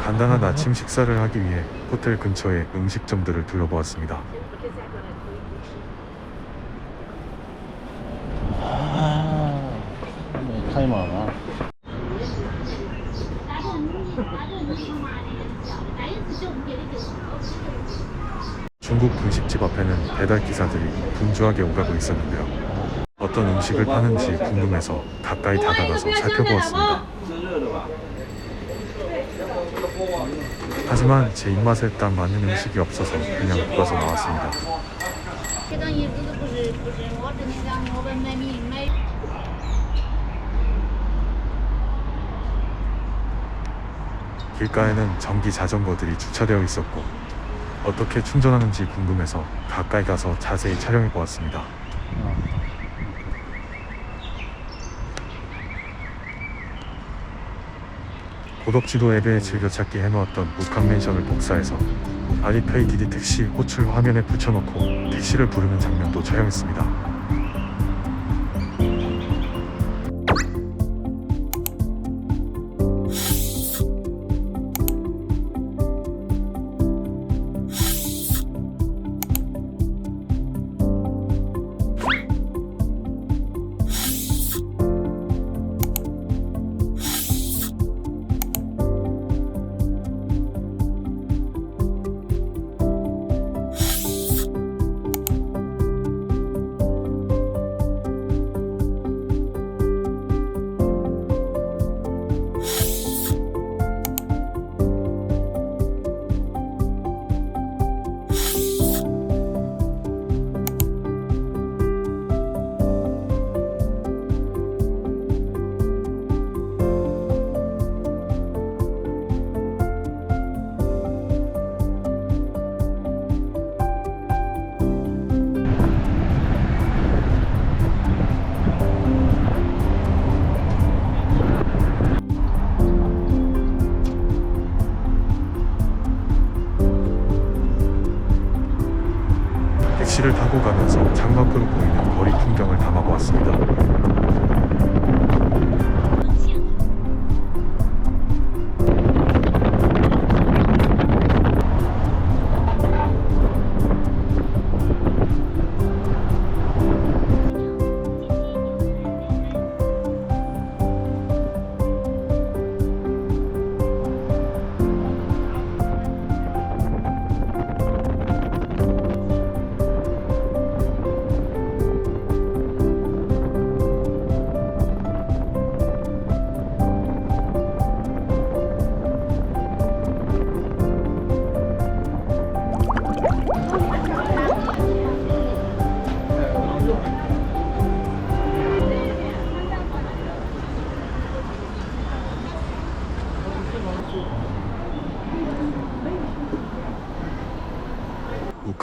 간단한 아침 식사를 하기 위해 호텔 근처의 음식점들을 둘러보았습니다. 타이머나. 중국 분식집 앞에는 배달 기사들이 분주하게 오가고 있었는데요. 어떤 음식을 파는지 궁금해서 가까이 다가가서 살펴보았습니다. 하지만 제 입맛에 딱 맞는 음식이 없어서 그냥 묶어서 나왔습니다. 길가에는 전기 자전거들이 주차되어 있었고 어떻게 충전하는지 궁금해서 가까이 가서 자세히 촬영해 보았습니다. 고덕지도 앱에 즐겨찾기 해놓았던 북한맨션을 복사해서 알리페이 디디 택시 호출 화면에 붙여놓고 택시를 부르는 장면도 촬영했습니다. 택시를 타고 가면서 창밖으로 보이는 거리 풍경을 담아보았습니다.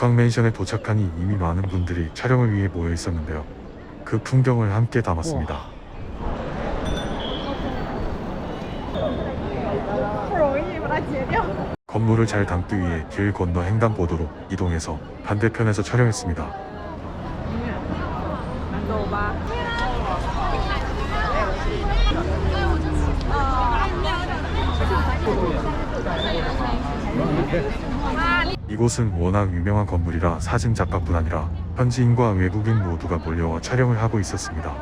북한맨션에 도착하니 이미 많은 분들이 촬영을 위해 모여 있었는데요. 그 풍경을 함께 담았습니다. 건물을 잘 담기 위해 길 건너 횡단보도로 이동해서 반대편에서 촬영했습니다. 이곳은 워낙 유명한 건물이라 사진 작가뿐 아니라 현지인과 외국인 모두가 몰려와 촬영을 하고 있었습니다.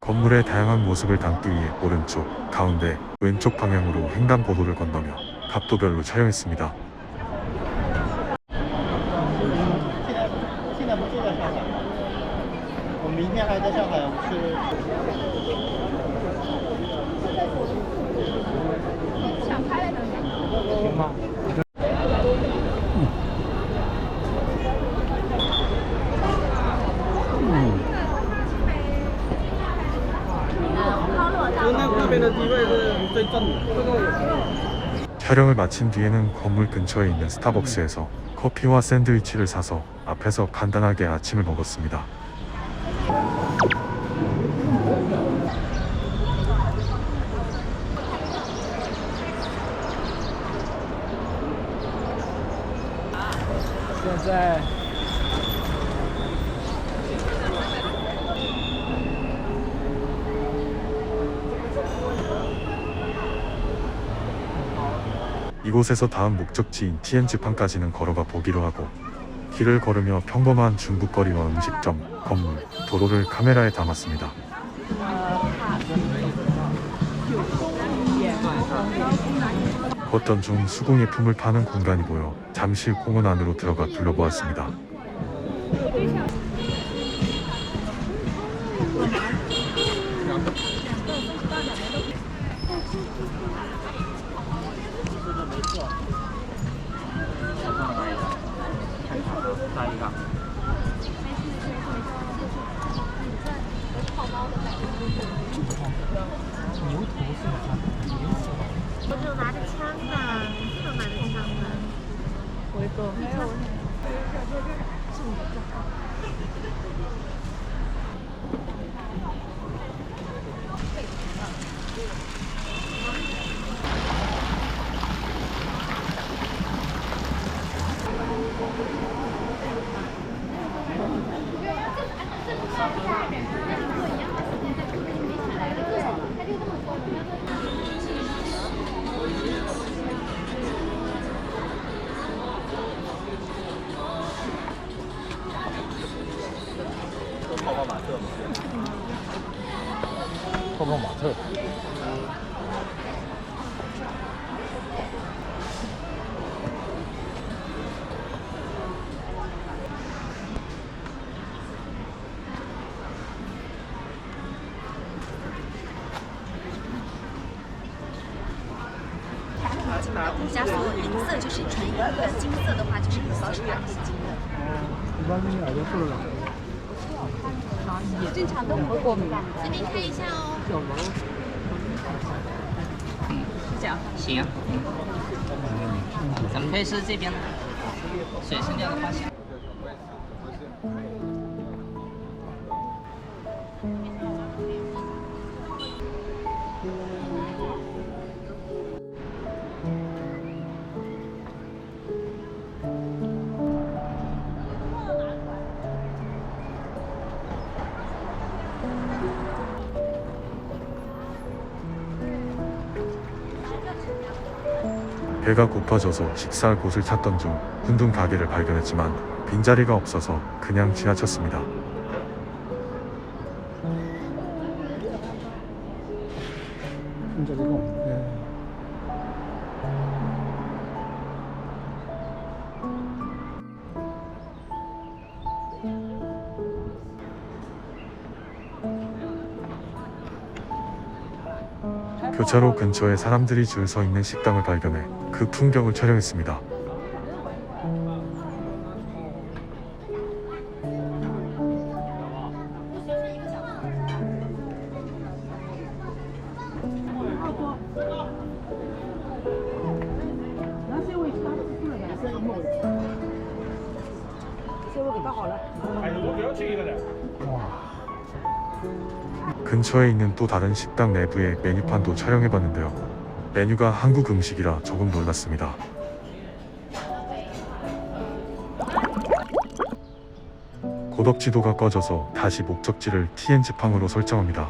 건물의 다양한 모습을 담기 위해 오른쪽, 가운데, 왼쪽 방향으로 횡단보도를 건너며 각도별로 촬영했습니다. 촬영을 마친 뒤에는 건물 근처에 있는 스타벅스에서 커피와 샌드위치를 사서 앞에서 간단하게 아침을 먹었습니다. 在。 이곳에서 다음 목적지인 티엔지판까지는 걸어가 보기로 하고 길을 걸으며 평범한 중국 거리와 음식점, 건물, 도로를 카메라에 담았습니다. 걷던 중 수공예품을 파는 공간이 보여 잠시 공원 안으로 들어가 둘러보았습니다.泡泡玛特。 加所有银色就是纯银的，金色的话就是保守感是金的。一般这耳朵做了。正常都不会过敏。这边看一下哦。这样行啊。咱们可以试试这边的水生料的花香。 배가 고파져서 식사할 곳을 찾던 중 훈둥 가게를 발견했지만 빈자리가 없어서 그냥 지나쳤습니다. 빈자리가 없네. 교차로 근처에 사람들이 줄 서 있는 식당을 발견해 그 풍경을 촬영했습니다. 근처에 있는 또 다른 식당 내부의 메뉴판도 촬영해봤는데요. 메뉴가 한국 음식이라 조금 놀랐습니다. 고덕지도가 꺼져서 다시 목적지를 티엔지팡으로 설정합니다.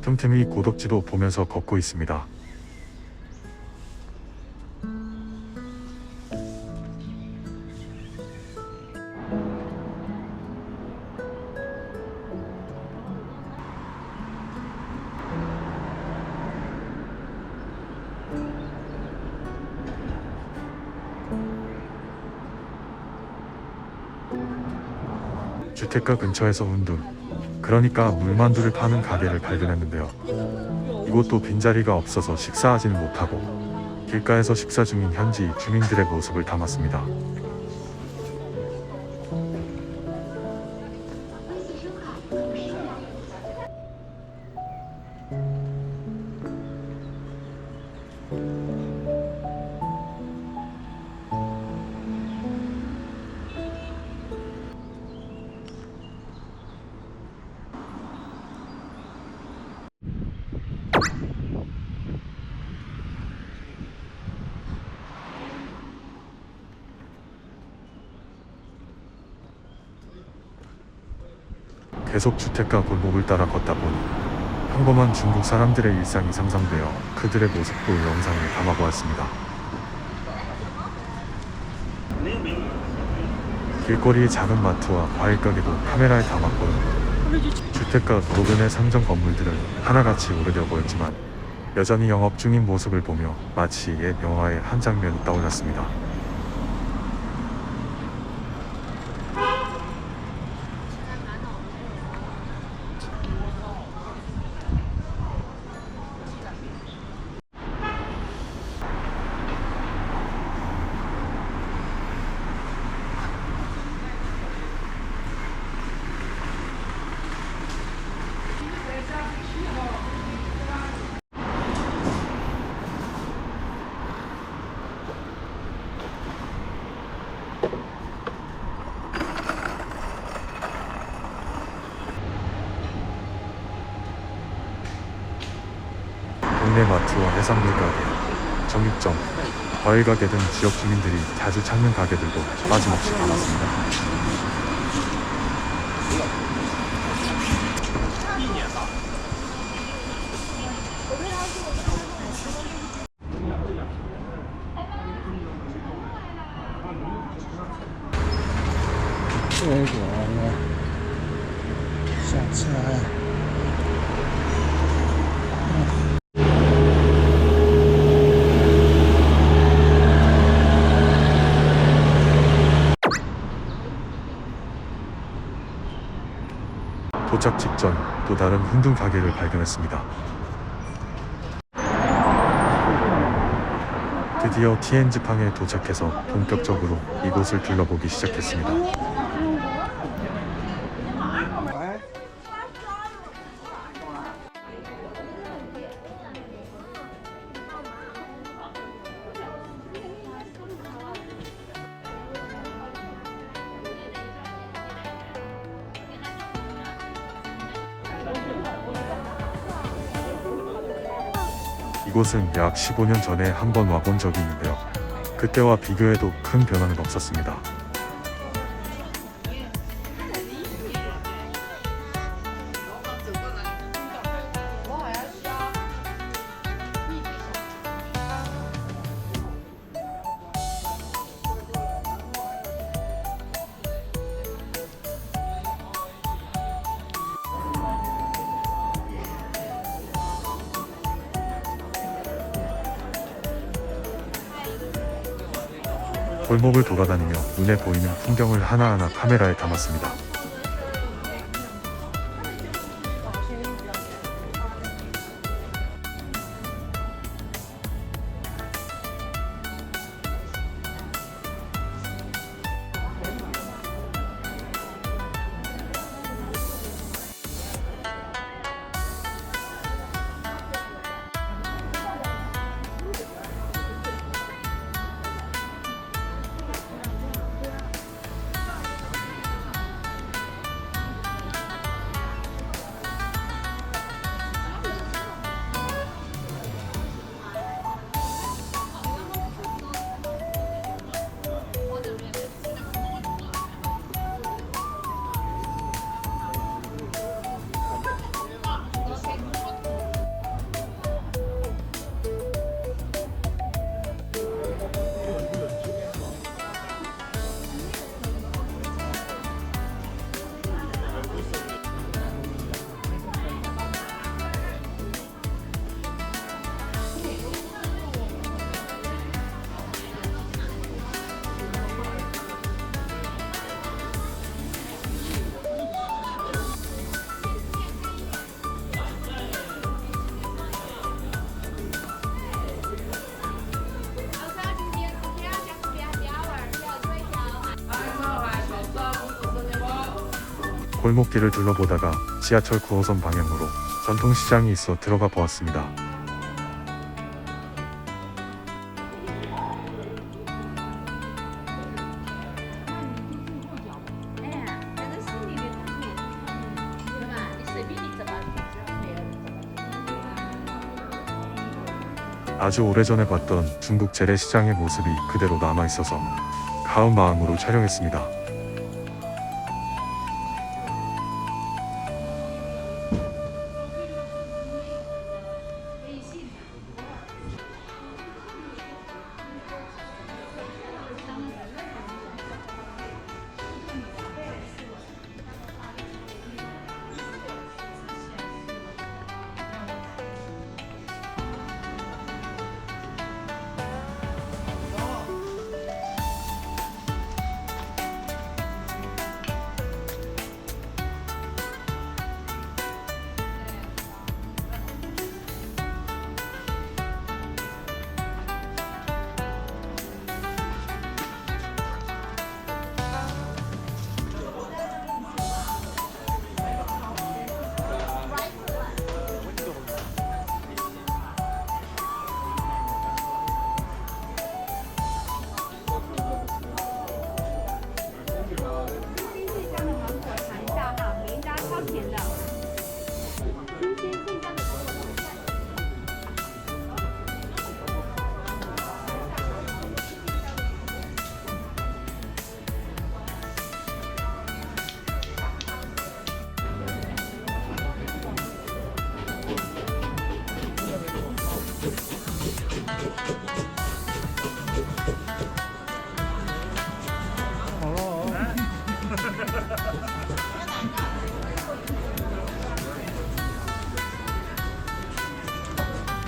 틈틈이 고덕지도 보면서 걷고 있습니다. 주택가 근처에서 운둔 그러니까 물만두를 파는 가게를 발견했는데요. 이곳도 빈자리가 없어서 식사하지는 못하고 길가에서 식사 중인 현지 주민들의 모습을 담았습니다. 계속 주택가 골목을 따라 걷다 보니 평범한 중국 사람들의 일상이 상상되어 그들의 모습도 영상에 담아보았습니다. 길거리의 작은 마트와 과일 가게도 카메라에 담았고요. 주택가 도로변의 상점 건물들은 하나같이 오래되어 보였지만 여전히 영업 중인 모습을 보며 마치 옛 영화의 한 장면이 떠올랐습니다. 동네 마트와 해산물 가게, 정육점, 과일 가게 등 지역 주민들이 자주 찾는 가게들도 빠짐없이 담았습니다.这个呢，下菜。 도착 직전 또 다른 훈둔 가게를 발견했습니다. 드디어 티엔즈팡에 도착해서 본격적으로 이곳을 둘러보기 시작했습니다. 이곳은 약 15년 전에 한 번 와본 적이 있는데요. 그때와 비교해도 큰 변화는 없었습니다. 골목을 돌아다니며 눈에 보이는 풍경을 하나하나 카메라에 담았습니다. 골목길을 둘러보다가 지하철 9호선 방향으로 전통시장이 있어 들어가 보았습니다. 아주 오래전에 봤던 중국 재래시장의 모습이 그대로 남아있어서 가은 마음으로 촬영했습니다.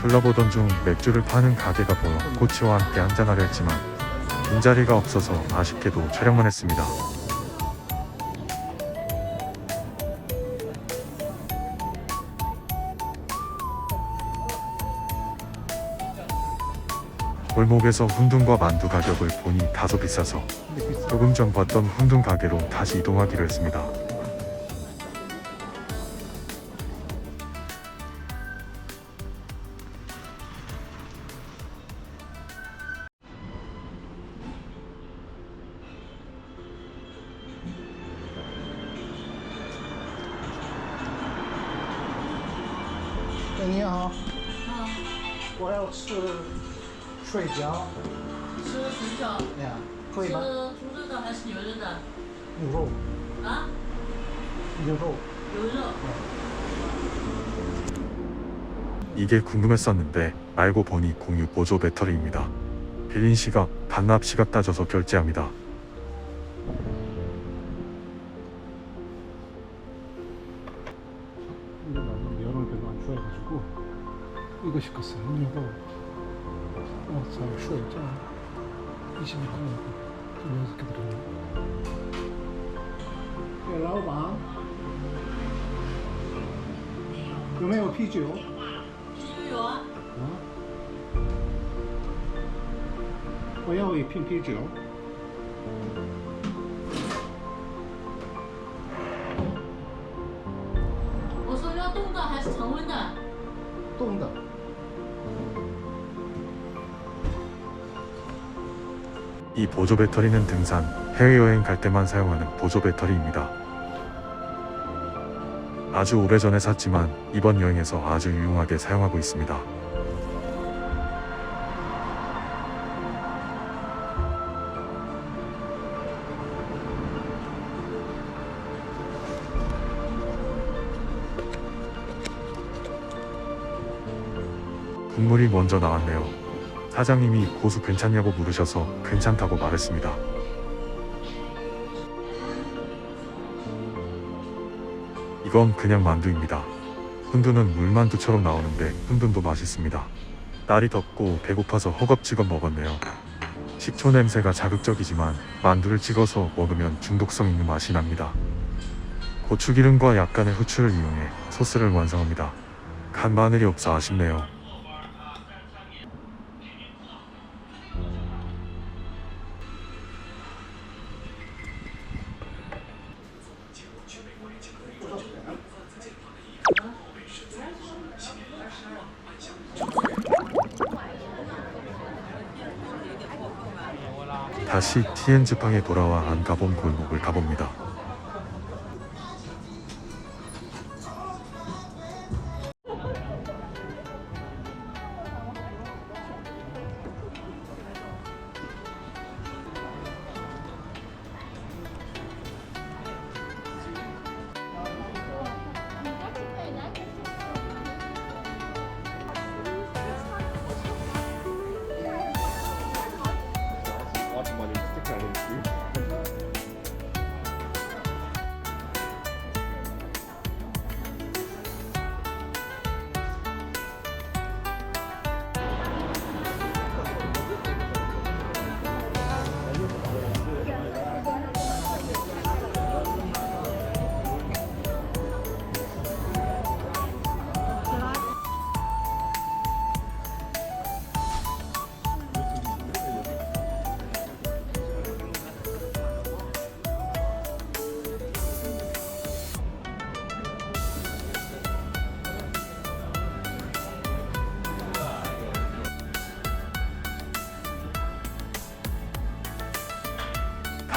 둘러보던 중 맥주를 파는 가게가 보여 코치와 함께 한잔하려 했지만 빈자리가 없어서 아쉽게도 촬영만 했습니다. 골목에서 훈둔과 만두 가격을 보니 다소 비싸서 조금 전 봤던 훈둔 가게로 다시 이동하기로 했습니다.哎，你好，我要吃水饺，吃水饺，哎呀，可以吃吗？猪肉的还是牛肉的？牛肉，啊，牛肉，牛肉。 이게 궁금했었는데 알고 보니 공유 보조 배터리입니다. 빌린 시각, 반납 시각 따져서 결제합니다. 근데 나는 면을 별로 안 좋아해가지고 이거 시켰어요. 이거 잘 쉬어있죠. 26块좀 6개 들어있네. 对，老板，有没有啤酒？啤酒有啊，啊，我要一瓶啤酒。我说要冻的还是常温的？冻的。 이 보조 배터리는 등산, 해외여행 갈 때만 사용하는 보조 배터리입니다. 아주 오래전에 샀지만 이번 여행에서 아주 유용하게 사용하고 있습니다. 국물이 먼저 나왔네요. 사장님이 고수 괜찮냐고 물으셔서 괜찮다고 말했습니다. 이건 그냥 만두입니다. 훈두는 물만두처럼 나오는데 훈두도 맛있습니다. 날이 덥고 배고파서 허겁지겁 먹었네요. 식초 냄새가 자극적이지만 만두를 찍어서 먹으면 중독성 있는 맛이 납니다. 고추기름과 약간의 후추를 이용해 소스를 완성합니다. 간 마늘이 없어 아쉽네요. 다시 티엔즈팡에 돌아와 안 가본 골목을 가봅니다.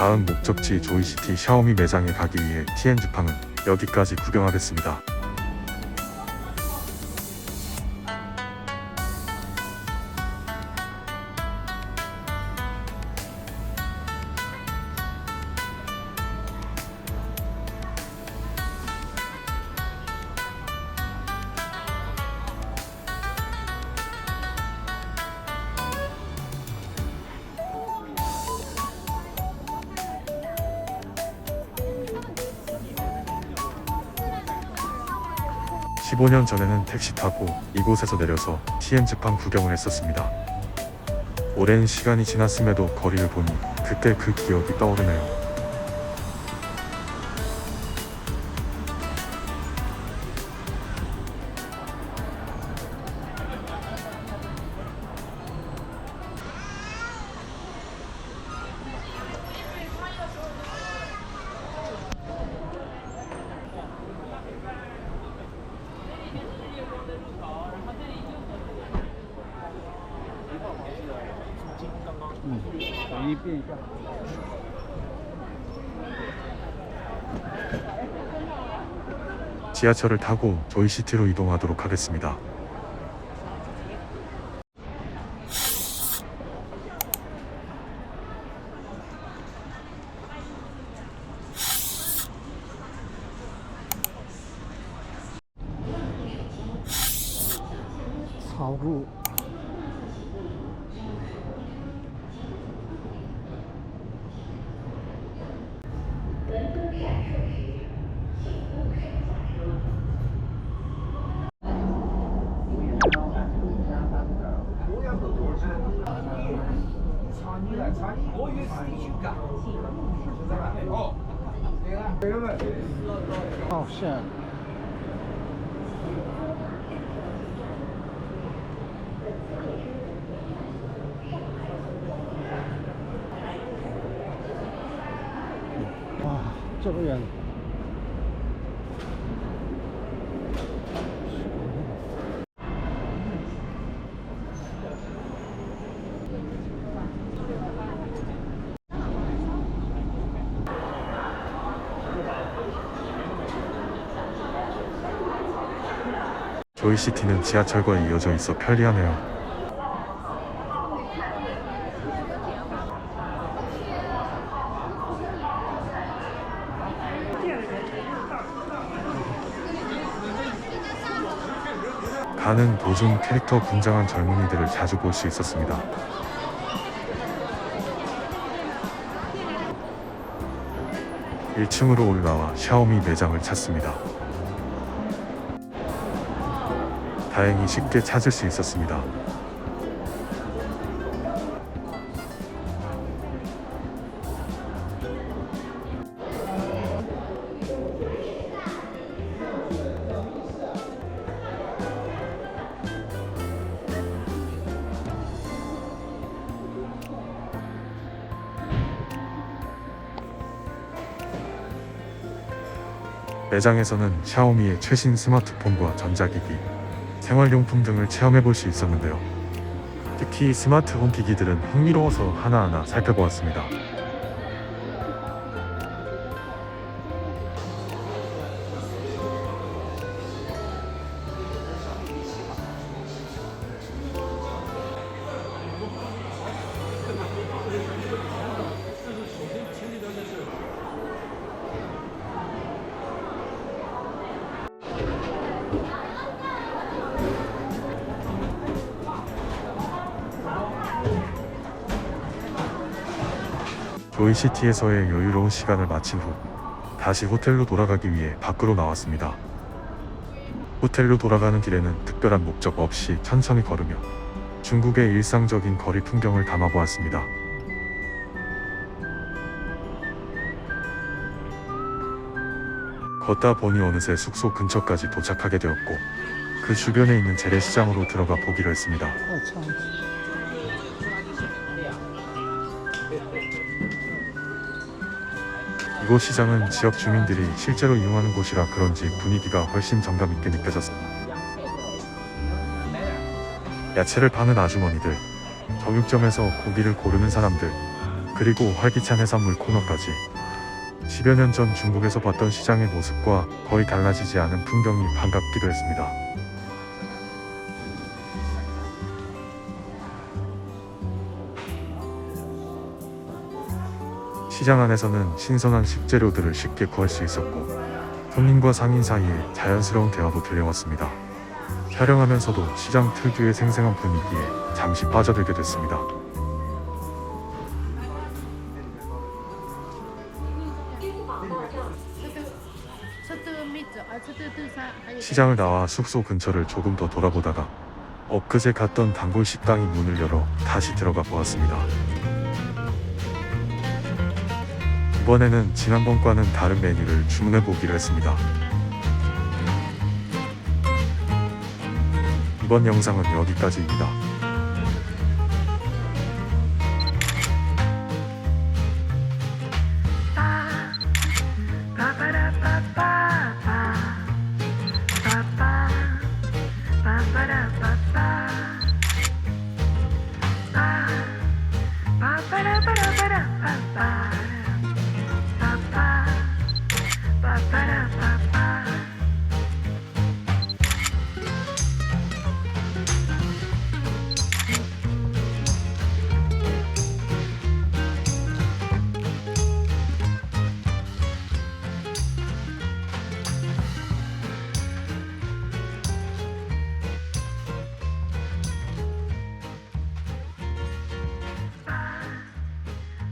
다음 목적지 조이시티 샤오미 매장에 가기 위해 티엔즈팡은 여기까지 구경하겠습니다. 십 15년 전에는 택시 타고 이곳에서 내려서 티엔즈팡 구경을 했었습니다. 오랜 시간이 지났음에도 거리를 보니 그때 그 기억이 떠오르네요. 지하철을 타고 조이시티로 이동하도록 하겠습니다. 사구号线。哇，这么远。 조이시티는 지하철과 이어져 있어 편리하네요. 가는 도중 캐릭터 분장한 젊은이들을 자주 볼 수 있었습니다. (1층으로) 올라와 샤오미 매장을 찾습니다. 다행히 쉽게 찾을 수 있었습니다. 매장에서는 샤오미의 최신 스마트폰과 전자기기, 생활용품 등을 체험해볼 수 있었는데요. 특히 스마트홈 기기들은 흥미로워서 하나하나 살펴보았습니다. 조이시티에서의 여유로운 시간을 마친 후 다시 호텔로 돌아가기 위해 밖으로 나왔습니다. 호텔로 돌아가는 길에는 특별한 목적 없이 천천히 걸으며 중국의 일상적인 거리 풍경을 담아보았습니다. 걷다 보니 어느새 숙소 근처까지 도착하게 되었고 그 주변에 있는 재래시장으로 들어가 보기로 했습니다. 太长。 이곳 시장은 지역 주민들이 실제로 이용하는 곳이라 그런지 분위기가 훨씬 정감 있게 느껴졌습니다. 야채를 파는 아주머니들, 정육점에서 고기를 고르는 사람들, 그리고 활기찬 해산물 코너까지 10여 년 전 중국에서 봤던 시장의 모습과 거의 달라지지 않은 풍경이 반갑기도 했습니다. 시장 안에서는 신선한 식재료들을 쉽게 구할 수 있었고 손님과 상인 사이에 자연스러운 대화도 들려왔습니다. 촬영하면서도 시장 특유의 생생한 분위기에 잠시 빠져들게 됐습니다. 시장을 나와 숙소 근처를 조금 더 돌아보다가 엊그제 갔던 단골 식당이 문을 열어 다시 들어가 보았습니다. 이번에는 지난번과는 다른 메뉴를 주문해 보기로 했습니다. 이번 영상은 여기까지입니다.